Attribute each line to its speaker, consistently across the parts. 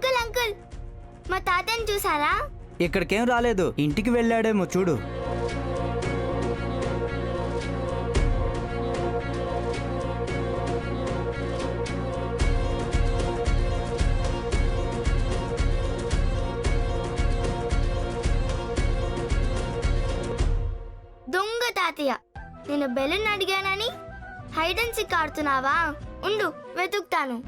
Speaker 1: Uncle uncle, మా తాతని చూసారా?
Speaker 2: ఇక్కడికేం రాలేదు, ఇంటికి వెళ్ళాడేమో చూడు.
Speaker 1: దొంగ తాతయ్య, నేను బెలూన్ అడిగానని హైడ్ అండ్ సీక్ ఆడుతున్నావా? ఉండు, వెతుకుతాను.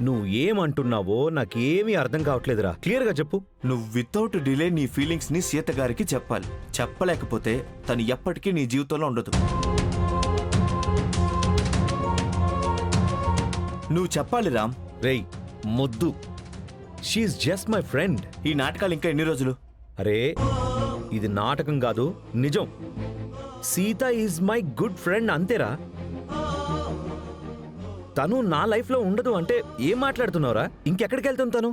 Speaker 3: నువ్వు ఏమంటున్నావో నాకేమీ అర్థం కావట్లేదురా, క్లియర్గా చెప్పు.
Speaker 4: నువ్వు వితౌట్ డిలే నీ ఫీలింగ్స్ ని సీత గారికి చెప్పాలి. చెప్పలేకపోతే తను ఎప్పటికీ నీ జీవితంలో ఉండదు. నువ్వు చెప్పాలి రామ్.
Speaker 3: రేయ్ ముద్దు, షీఈ్ జస్ట్ మై ఫ్రెండ్.
Speaker 4: ఈ నాటకాలు ఇంకా ఎన్ని రోజులు?
Speaker 3: అరే ఇది నాటకం కాదు, నిజం. Sita is my good friend, అంతేరా. తను నా లైఫ్లో ఉండదు అంటే ఏం మాట్లాడుతున్నావురా? ఇంకెక్కడికి వెళ్తాం తను?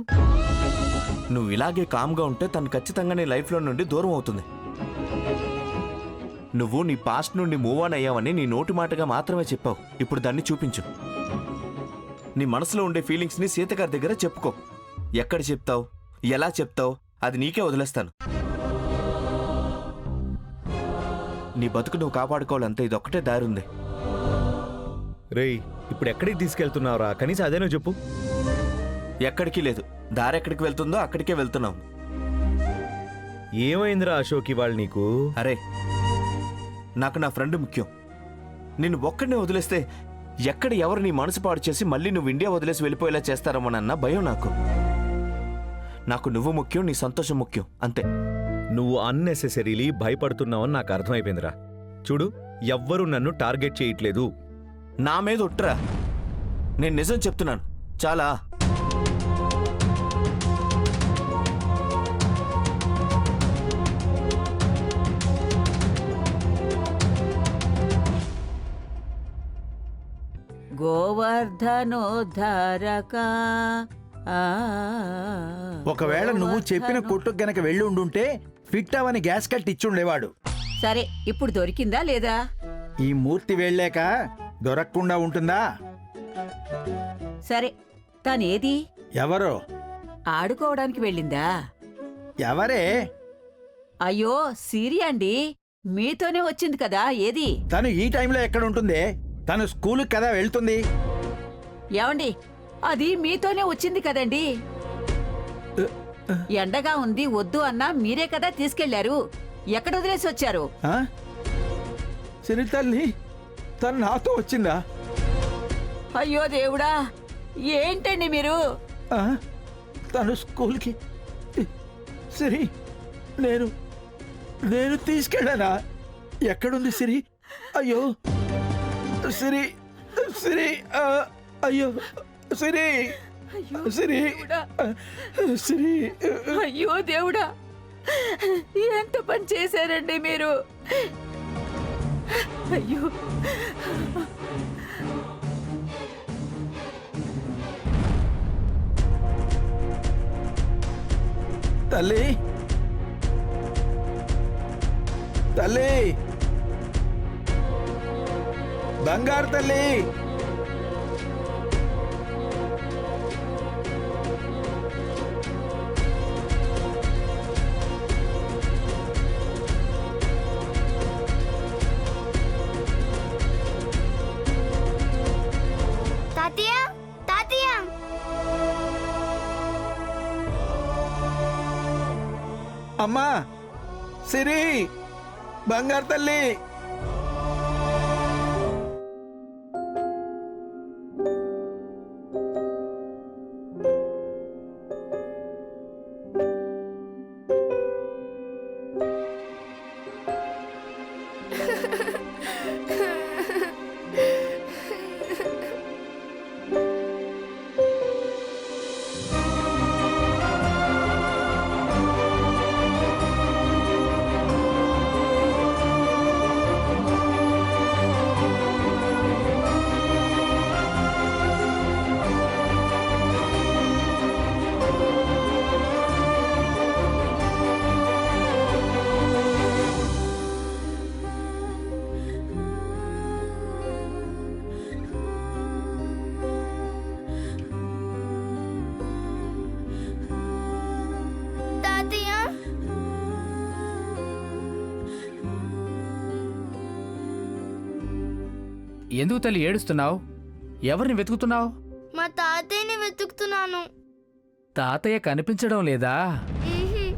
Speaker 4: నువ్వు ఇలాగే కామ్గా ఉంటే తను ఖచ్చితంగా నీ లైఫ్లో నుండి దూరం అవుతుంది. నువ్వు నీ పాస్ట్ నుండి మూవ్ ఆన్ అయ్యావని నీ నోటి మాటగా మాత్రమే చెప్పావు. ఇప్పుడు దాన్ని చూపించు. నీ మనసులో ఉండే ఫీలింగ్స్ ని సీత గారి దగ్గర చెప్పుకో. ఎక్కడ చెప్తావు, ఎలా చెప్తావు, అది నీకే వదిలేస్తాను. నీ బతుకు నువ్వు కాపాడుకోవాలంతే, ఇదొక్కటే దారి ఉంది.
Speaker 3: రేయ్ ఇప్పుడు ఎక్కడికి తీసుకెళ్తున్నావురా? కనీసం అదేనో చెప్పు.
Speaker 4: ఎక్కడికి లేదు, దారి ఎక్కడికి వెళ్తుందో అక్కడికే వెళ్తున్నాం.
Speaker 3: ఏమైందిరా అశోక్ ఇవాళ నీకు?
Speaker 4: అరే నాకు నా ఫ్రెండ్ ముఖ్యం. నిన్ను ఒక్కడినే వదిలేస్తే ఎక్కడ ఎవరు నీ మనసు పాడు చేసి మళ్ళీ నువ్వు ఇండియా వదిలేసి వెళ్ళిపోయేలా చేస్తారమ్మనన్న భయం నాకు. నాకు నువ్వు ముఖ్యం, నీ సంతోషం ముఖ్యం, అంతే.
Speaker 3: నువ్వు అన్నెసెసరీలీ భయపడుతున్నావని నాకు అర్థమైపోయిందిరా. చూడు, ఎవ్వరూ నన్ను టార్గెట్ చేయట్లేదు.
Speaker 4: నా మీద ఒట్రా, నేను నిజం చెప్తున్నాను. చాలా
Speaker 5: గోవర్ధనోద్ధారక.
Speaker 6: ఒకవేళ నువ్వు చెప్పిన కొట్టుకు గనక వెళ్ళి ఉండుంటే ఫిట్ అవని గ్యాస్ కట్ ఇచ్చుండేవాడు.
Speaker 5: సరే, ఇప్పుడు దొరికిందా లేదా?
Speaker 6: ఈ మూర్తి వెళ్ళాక దొరకకుండా ఉంటుందా?
Speaker 5: సరే, తనేది?
Speaker 6: ఎవరో?
Speaker 5: ఆడుకోవడానికి వెళ్ళిందా?
Speaker 6: ఎవరే?
Speaker 5: అయ్యో సిరి అండి, మీతోనే వచ్చింది కదా. ఏది?
Speaker 6: తను ఈ టైంలో ఎక్కడ ఉంటుంది? తను స్కూలుకి కదా వెళ్తుంది.
Speaker 5: ఏమండి, అది మీతోనే వచ్చింది కదండి. ఎండగా ఉంది వద్దు అన్నా మీరే కదా తీసుకెళ్లారు. ఎక్కడ వదిలేసి వచ్చారు?
Speaker 6: సిరి తల్లి తను నాతో వచ్చిందా?
Speaker 5: అయ్యో దేవుడా, ఏంటండి మీరు?
Speaker 6: తను స్కూల్కి సిరి నేను నేను తీసుకెళ్ళానా? ఎక్కడుంది సిరి? అయ్యో సిరి, సిరి, అయ్యో సిరి, సిరి, సిరి.
Speaker 5: అయ్యో దేవుడా, ఎంత పని చేశారండి మీరు? అయ్యో
Speaker 6: తల్లి, తల్లి, బంగారు తల్లి.
Speaker 1: తాతయ్య తాతయ్య,
Speaker 6: అమ్మా, సిరి, బంగారు తల్లి.
Speaker 7: ఎందుకు తల్లి ఏడుస్తున్నావు? ఎవరిని వెతుకుతున్నావు?
Speaker 1: మా తాతయ్యని వెతుకుతున్నాను.
Speaker 7: తాతయ్య కనిపించడం లేదా?
Speaker 1: మ్మ్హ్మ్.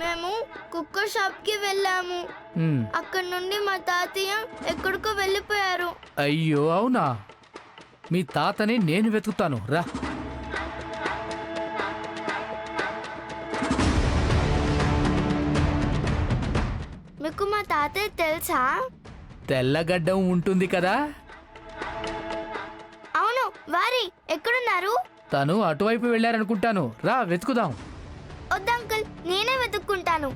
Speaker 1: మేము కుక్కర్ షాప్కి వెళ్ళాము.
Speaker 7: ఉమ్,
Speaker 1: అక్కడి నుండి మా తాతయ్య ఎక్కడికో వెళ్ళిపోయారు.
Speaker 7: అయ్యో అవునా? మీ తాతని నేను వెతుకుతాను, రా.
Speaker 1: మీకు మా తాతయ్య తెలుసా?
Speaker 7: తెల్లగడ్డం ఉంటుంది కదా,
Speaker 1: అవును. వారి ఎక్కడున్నారు?
Speaker 7: తను అటువైపు వెళ్ళారనుకుంటాను, రా వెతుకుదాం.
Speaker 1: వద్దు అంకుల్, నేనే వెతుక్కుంటాను.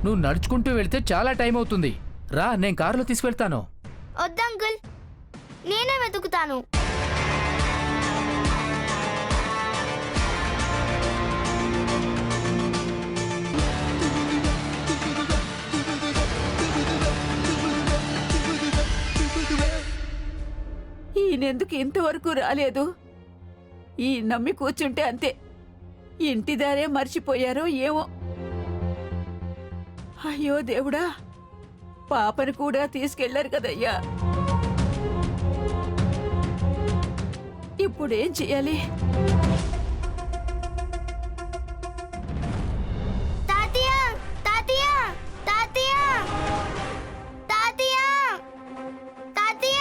Speaker 7: నువ్వు నడుచుకుంటూ వెళ్తే చాలా టైం అవుతుంది, రా నేను కారులో తీసుకెళ్తాను.
Speaker 1: వద్దు అంకుల్, నేనే వెతుకుతాను.
Speaker 5: ఈయనెందుకు ఇంతవరకు రాలేదు? ఈ నమ్మి కూర్చుంటే అంతే, ఇంటి దారే మర్చిపోయారో ఏమో. అయ్యో దేవుడా, పాపను కూడా తీసుకెళ్లారు కదయ్యా. ఇప్పుడేం చెయ్యాలి?
Speaker 1: తాతయ్య, తాతయ్య, తాతయ్య, తాతయ్య, తాతయ్య,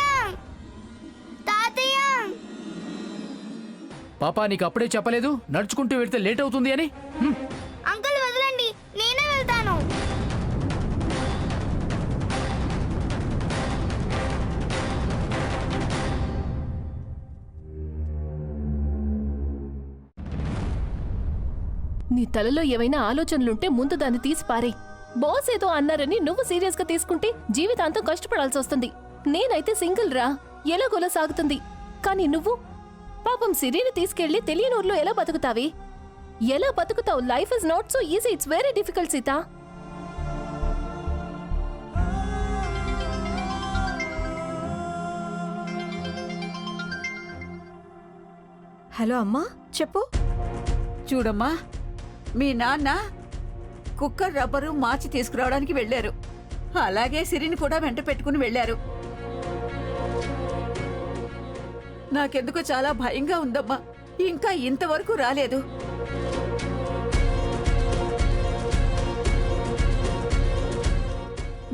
Speaker 1: తాతయ్య.
Speaker 7: పాపా నీకు అప్పుడే చెప్పలేదు నడుచుకుంటూ వెళ్తే లేట్ అవుతుంది అని?
Speaker 1: అంకుల్ వదలండి, నేనే వెళ్తాను.
Speaker 8: నీ తలలో ఏవైనా ఆలోచనలుంటే ముందు దాన్ని తీసి పారేయ్. బాస్ ఏదో అన్నారని నువ్వు సీరియస్ గా తీసుకుంటే జీవితాంతం కష్టపడాల్సి వస్తుంది. నేనైతే సింగిల్ రా, ఎలాగోలా సాగుతుంది. కానీ నువ్వు పాపం సిరిని తీసుకెళ్లి తెలియని ఊర్లో ఎలా బతుకుతావి? ఎలా బతుకుతావు? Life is not so easy, it's very difficult Sita.
Speaker 9: Hello అమ్మా, చెప్పు.
Speaker 5: చూడమ్మా, మీ నాన్న కుక్కర్ రబ్బరు మార్చి తీసుకురావడానికి వెళ్ళారు. అలాగే సిరిని కూడా వెంట పెట్టుకుని వెళ్ళారు. నాకెందుకో చాలా భయంగా ఉందమ్మా. ఇంకా ఇంతవరకు రాలేదు.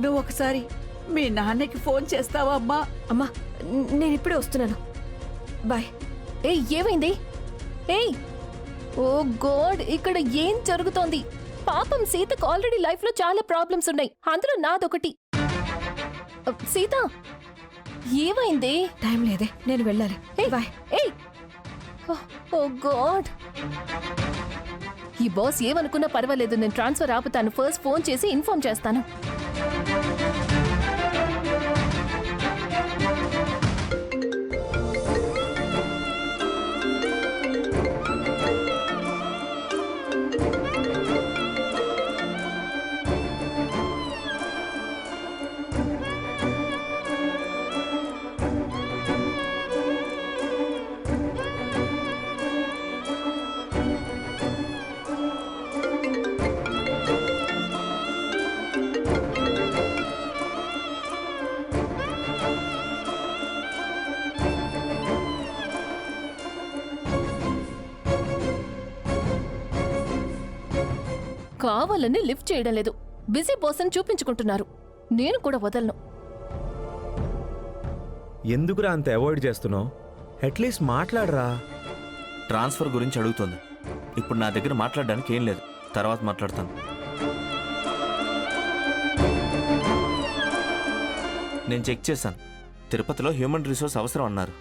Speaker 5: నువ్వు ఒకసారి మీ నాన్నకి ఫోన్ చేస్తావా అమ్మా?
Speaker 9: అమ్మా, నేను ఇప్పుడే వస్తున్నాను. బాయ్.
Speaker 8: ఏయ్ ఏమైంది? ఏయ్, ఓ గాడ్, ఇక్కడ ఏం జరుగుతోంది? పాపం సీతకు ఆల్రెడీ లైఫ్ లో చాలా ప్రాబ్లమ్స్ ఉన్నాయి, అందులో నాదొకటి. సీత, ఏమైంది?
Speaker 9: టైం లేదే, నేను వెళ్ళాలి.
Speaker 8: ఏయ్,
Speaker 9: బాయ్.
Speaker 8: ఏయ్, ఓ గాడ్. ఈ బాస్ ఏమనుకున్నా పర్వాలేదు, నేను ట్రాన్స్ఫర్ ఆపుతాను. ఫస్ట్ ఫోన్ చేసి ఇన్ఫార్మ్ చేస్తాను. కావాలని లిఫ్ట్ చేయడం లేదు, బిజీ పర్సన్ చూపించుకుంటున్నారు. నేను కూడా వదలను.
Speaker 3: ఎందుకురా అంత అవాయిడ్ చేస్తున్నావు? అట్లీస్ట్ మాట్లాడరా.
Speaker 4: ట్రాన్స్ఫర్ గురించి అడుగుతుంది. ఇప్పుడు నా దగ్గర మాట్లాడడానికి ఏం లేదు, తర్వాత మాట్లాడతాను. నేను చెక్ చేశాను, తిరుపతిలో హ్యూమన్ రిసోర్స్ అవసరం అన్నారు.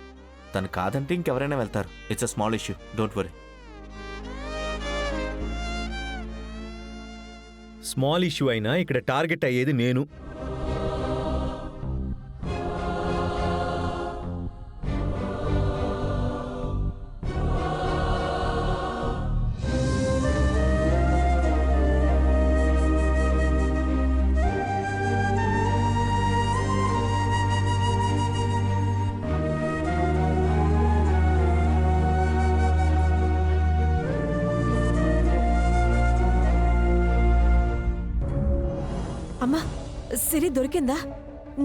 Speaker 4: తను కాదంటే ఇంకెవరైనా వెళ్తారు. It's a small issue, don't worry.
Speaker 3: Small issue అయినా ఇక్కడ టార్గెట్ అయ్యేది నేను.
Speaker 9: సిరి దొరికిందా?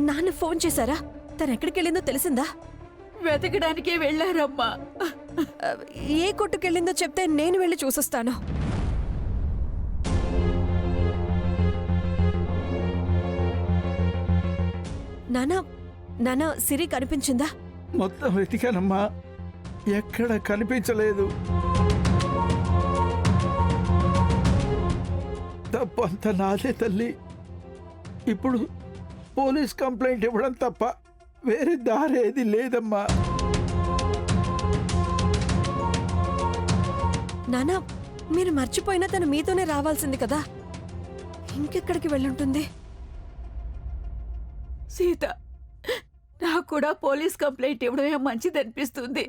Speaker 9: నాన్న ఫోన్ చేశారా? తను ఎక్కడికి వెళ్ళిందో తెలిసిందా?
Speaker 5: వెతకడానికే వెళ్ళారమ్మా.
Speaker 9: ఏ కొట్టుకెళ్ళిందో చెప్తే నేను వెళ్ళి చూసొస్తాను. నానా సిరి కనిపించిందా?
Speaker 6: మొత్తం వెతికానమ్మా, ఎక్కడ కనిపించలేదు. తప్పంతా నాదే తల్లి. ఇప్పుడు పోలీస్ కంప్లైంట్ ఇవ్వడం తప్ప వేరే దారేది లేదమ్మా.
Speaker 9: నానా, మీరు మర్చిపోయినా తను మీతోనే రావాల్సింది కదా. ఇంకెక్కడికి వెళ్ళుంటుంది?
Speaker 5: సీత, నాకు కూడా పోలీస్ కంప్లైంట్ ఇవ్వడమే మంచిదనిపిస్తుంది.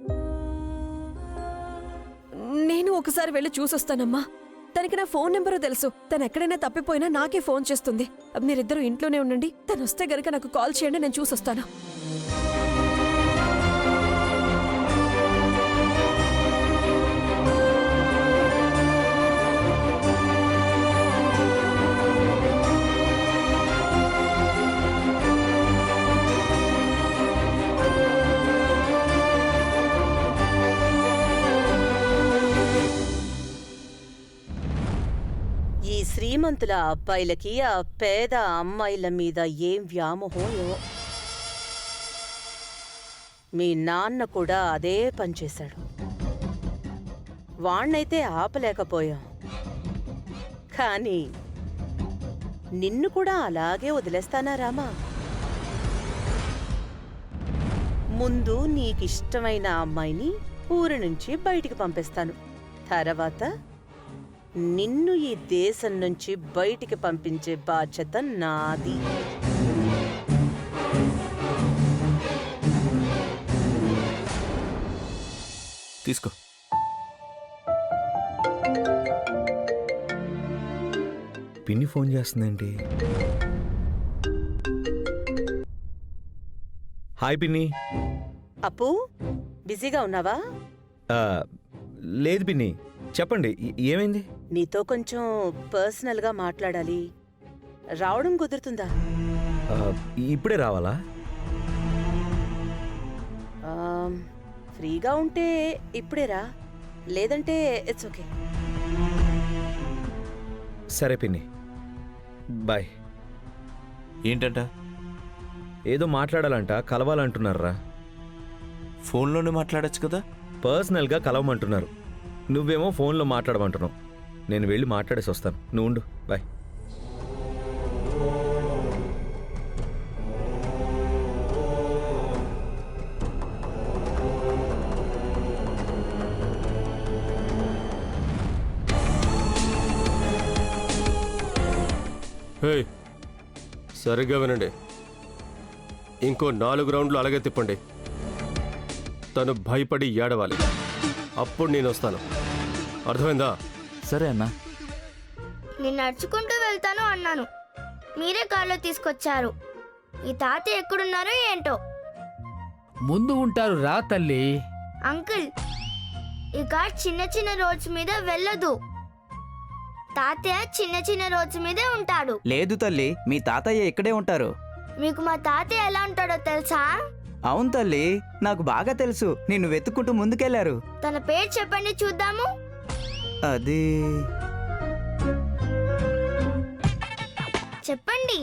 Speaker 9: నేను ఒకసారి వెళ్ళి చూసొస్తానమ్మా. తనకి నా ఫోన్ నెంబరు తెలుసు. తను ఎక్కడైనా తప్పిపోయినా నాకే ఫోన్ చేస్తుంది. మీరిద్దరూ ఇంట్లోనే ఉండండి. తను వస్తే గనక నాకు కాల్ చేయండి, నేను చూసొస్తాను.
Speaker 10: ఈ శ్రీమంతుల అబ్బాయిలకి ఆ పేద అమ్మాయిల మీద ఏం వ్యామోహం ఏమో. మీ నాన్న కూడా అదే పనిచేశాడు. వాణ్ణైతే ఆపలేకపోయాం, కానీ నిన్ను కూడా అలాగే వదిలేస్తానా రామా? ముందు నీకిష్టమైన అమ్మాయిని ఊరి నుంచి బయటికి పంపిస్తాను. తర్వాత నిన్ను ఈ దేశం నుంచి బయటికి పంపించే బాధ్యత నాది.
Speaker 4: తీసుకో.
Speaker 3: పిన్ని ఫోన్ చేస్తుందేంటి? హాయ్ పిన్ని.
Speaker 10: అప్పు, బిజీగా ఉన్నావా?
Speaker 3: ఆ, లేదు పిన్ని, చెప్పండి, ఏమైంది?
Speaker 10: నీతో కొంచెం పర్సనల్గా మాట్లాడాలి. రావడం కుదురుతుందా?
Speaker 3: ఆ, ఇప్పుడే రావాలా?
Speaker 10: ఫ్రీగా ఉంటే ఇప్పుడే రా, లేదంటే ఇట్స్ ఓకే.
Speaker 3: సరే పిన్ని, బాయ్.
Speaker 4: ఏంటంట?
Speaker 3: ఏదో మాట్లాడాలంట, కలవాలంటున్నారా?
Speaker 4: ఫోన్లోనే మాట్లాడొచ్చు కదా.
Speaker 3: పర్సనల్గా కలవమంటున్నారు. నువ్వేమో ఫోన్లో మాట్లాడమంటున్నావు. నేను వెళ్ళి మాట్లాడేసి వస్తాను, నువ్వు ఉండు. బాయ్.
Speaker 11: సరిగ్గా వినండి. ఇంకో 4 రౌండ్లు అలాగే తిప్పండి. తను భయపడి ఏడవాలి. అప్పుడు నేను వస్తాను. అర్థమైందా?
Speaker 2: సరే అన్నా.
Speaker 1: నేను నడుచుకుంటూ వెళ్తాను అన్నాను, మీరే కార్లో తీసుకొచ్చారు. ఈ తాతయ్య ఎక్కడున్నారో ఏంటో.
Speaker 7: ముందు ఉంటారు రా తల్లి.
Speaker 1: అంకుల్, ఈ కార్ చిన్న చిన్న రోడ్స్ మీద వెళ్ళదు. తాతయ్య చిన్న చిన్న రోడ్స్ మీదే ఉంటాడు.
Speaker 2: లేదు తల్లి, మీ తాతయ్య ఇక్కడే ఉంటారు.
Speaker 1: మీకు మా తాతయ్య ఎలా ఉంటాడో తెలుసా?
Speaker 2: అవును తల్లి, నాకు బాగా తెలుసు. నిన్ను వెతుక్కుంటూ ముందుకెళ్లారు.
Speaker 1: తన పేరు చెప్పండి చూద్దాము.
Speaker 2: అది
Speaker 1: చెప్పండి.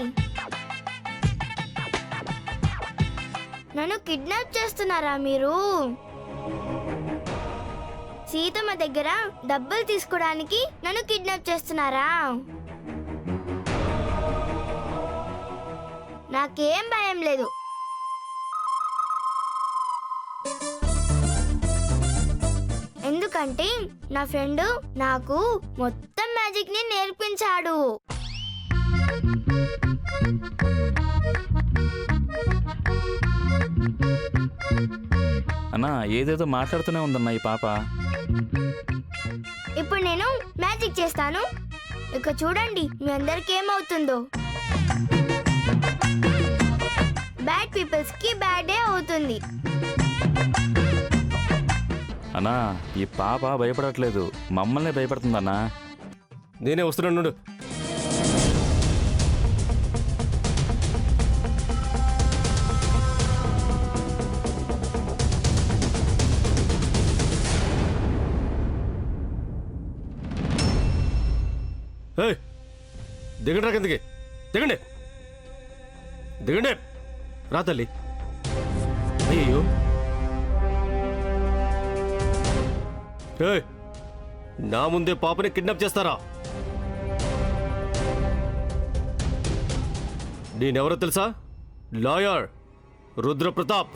Speaker 1: నన్ను కిడ్నాప్ చేస్తున్నారా మీరు? సీతమ్మ దగ్గర డబ్బులు తీసుకోవడానికి నన్ను కిడ్నాప్ చేస్తున్నారా? నాకేం భయం లేదు. ఎందుకంటే నా ఫ్రెండ్ నాకు మొత్తం మ్యాజిక్ ని నేర్పించాడు.
Speaker 12: అన్నా, ఏదేదో మాట్లాడుతూనే ఉందన్నా ఈ పాప.
Speaker 1: ఇప్పుడు నేను మ్యాజిక్ చేస్తాను, ఇక చూడండి మీ అందరికి ఏమవుతుందో. బ్యాడ్ పీపుల్స్ కి బ్యాడ్ డే అవుతుంది.
Speaker 12: అన్నా, ఈ పాప భయపడట్లేదు, మమ్మల్ని భయపడుతుందన్నా.
Speaker 11: నేనే వస్తున్నాను. ఏయ్, దిగండి రా కిందకి. దిగండి దిగండి. రా తల్లి. అయ్యో ఏయ్, నా ముందే పాపని కిడ్నాప్ చేస్తారా? నేనెవరో తెలుసా? లాయర్ రుద్రప్రతాప్.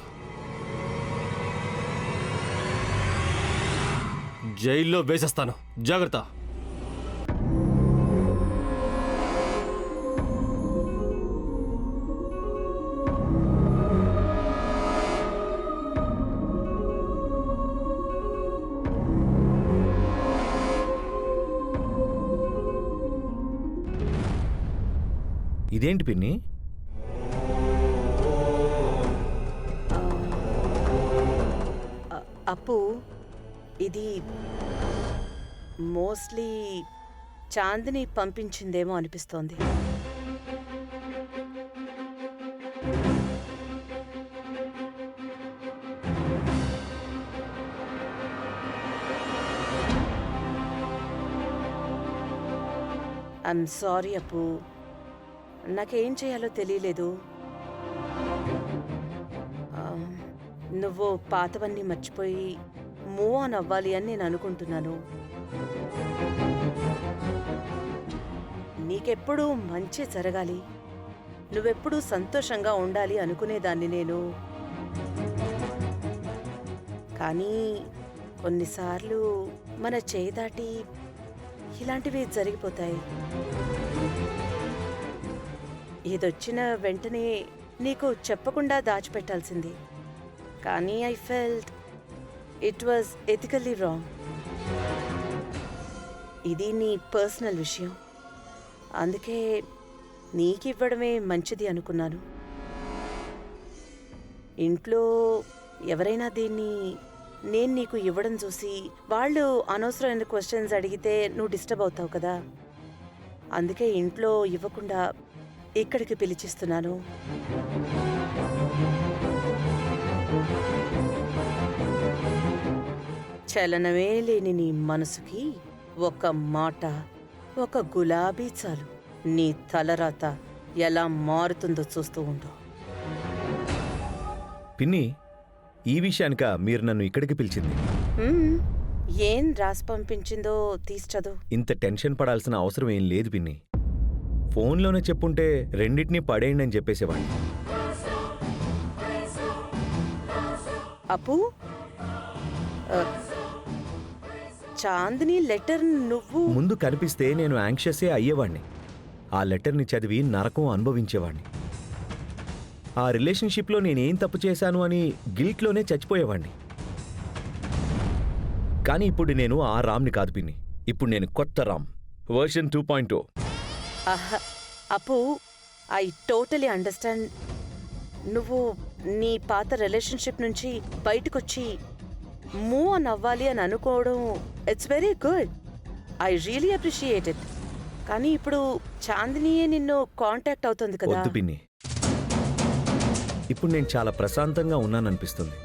Speaker 11: జైల్లో వేసేస్తాను, జాగ్రత్త.
Speaker 3: ఇదేంటి పిన్ని?
Speaker 10: అప్పు, ఇది మోస్ట్లీ చాందిని పంపించిందేమో అనిపిస్తోంది. ఐఎమ్ సారీ అప్పు, నాకేం చేయాలో తెలియలేదు. నువ్వు పాతవన్నీ మర్చిపోయి మూవ్ ఆన్ అవ్వాలి అని నేను అనుకుంటున్నాను. నీకెప్పుడూ మంచి జరగాలి, నువ్వెప్పుడూ సంతోషంగా ఉండాలి అనుకునేదాన్ని నేను. కానీ కొన్నిసార్లు మన చేయి దాటి ఇలాంటివి జరిగిపోతాయి. ఇదొచ్చిన వెంటనే నీకు చెప్పకుండా దాచిపెట్టాల్సింది. కానీ I felt it was ethically wrong. ఇది నీ పర్సనల్ విషయం, అందుకే నీకివ్వడమే మంచిది అనుకున్నాను. ఇంట్లో ఎవరైనా దీన్ని నేను నీకు ఇవ్వడం చూసి వాళ్ళు అనవసరమైన క్వశ్చన్స్ అడిగితే నువ్వు డిస్టర్బ్ అవుతావు కదా. అందుకే ఇంట్లో ఇవ్వకుండా ఇక్కడికి పిలిచిస్తున్నాను. చలనమే లేని నీ మనసుకి ఒక మాట, ఒక గులాబీ చాలు, నీ తలరాత ఎలా మారుతుందో చూస్తూ ఉండు.
Speaker 3: పిన్ని, ఈ విషయానిక మీరు నన్ను ఇక్కడికి పిలిచింది?
Speaker 10: ఏం రాసి పంపించిందో తీసి చదువు.
Speaker 3: ఇంత టెన్షన్ పడాల్సిన అవసరం ఏం లేదు పిన్ని. ఫోన్లోనే చెప్పుంటే రెండింటినీ పడేయండి అని చెప్పేసేవాడిని.
Speaker 10: అప్పు, చాందిని లెటర్ నువ్వు
Speaker 3: ముందు కనిపిస్తే నేను యాంగ్షియసే అయ్యేవాణ్ణి. ఆ లెటర్ని చదివి నరకం అనుభవించేవాణ్ణి. ఆ రిలేషన్షిప్లో నేనేం తప్పు చేశాను అని గిల్ట్లోనే చచ్చిపోయేవాణ్ణి. కానీ ఇప్పుడు నేను ఆ రామ్ని కాదు పిన్ని. ఇప్పుడు నేను కొత్త రామ్, వర్షన్ 2.0.
Speaker 10: అప్పు, ఐ టోటలీ అండర్స్టాండ్. నువ్వు నీ పాత రిలేషన్షిప్ నుంచి బయటకొచ్చి మూవ్ ఆన్ అవ్వాలి అని అనుకోవడం it's very good. I really appreciate it. కానీ ఇప్పుడు చాందినియే నిన్ను కాంటాక్ట్ అవుతుంది కదా.
Speaker 3: వద్దు పిన్ని, ఇప్పుడు నేను చాలా ప్రశాంతంగా ఉన్నాననిపిస్తుంది.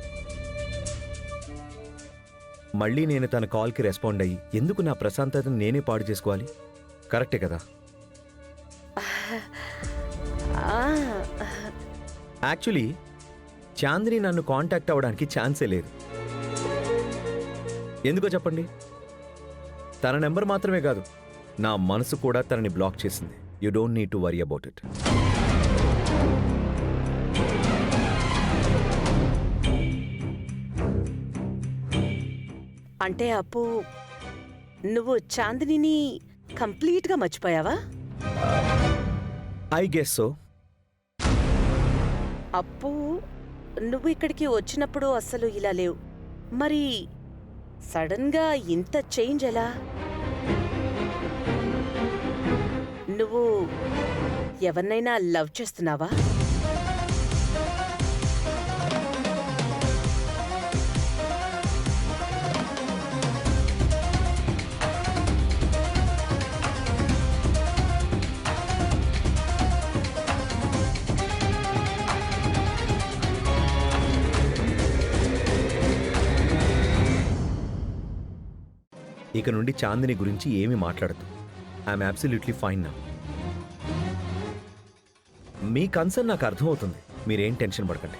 Speaker 3: మళ్ళీ నేను తన కాల్కి రెస్పాండ్ అయ్యి ఎందుకు నా ప్రశాంతతను నేనే పాడు చేసుకోవాలి? కరెక్టే కదా? యాక్చువల్లీ చాందిని నన్ను కాంటాక్ట్ అవ్వడానికి ఛాన్సే లేదు. ఎందుకో చెప్పండి? తన నెంబర్ మాత్రమే కాదు, నా మనసు కూడా తనని బ్లాక్ చేసింది. You don't need to worry about it.
Speaker 10: అంటే అప్పు, నువ్వు చాందినిని కంప్లీట్గా మర్చిపోయావా?
Speaker 3: I guess so.
Speaker 10: అప్పు, నువ్వు ఇక్కడికి వచ్చినప్పుడు అస్సలు ఇలా లేవు. మరి సడన్గా ఇంత చేంజ్ ఎలా? నువ్వు ఎవరినైనా లవ్ చేస్తున్నావా?
Speaker 3: ఇక నుండి చాందిని గురించి ఏమీ మాట్లాడదు. ఐఎమ్ అబ్సల్యూట్లీ ఫైన్ నా. మీ కన్సర్న్ నాకు అర్థమవుతుంది. మీరేం టెన్షన్ పడకండి.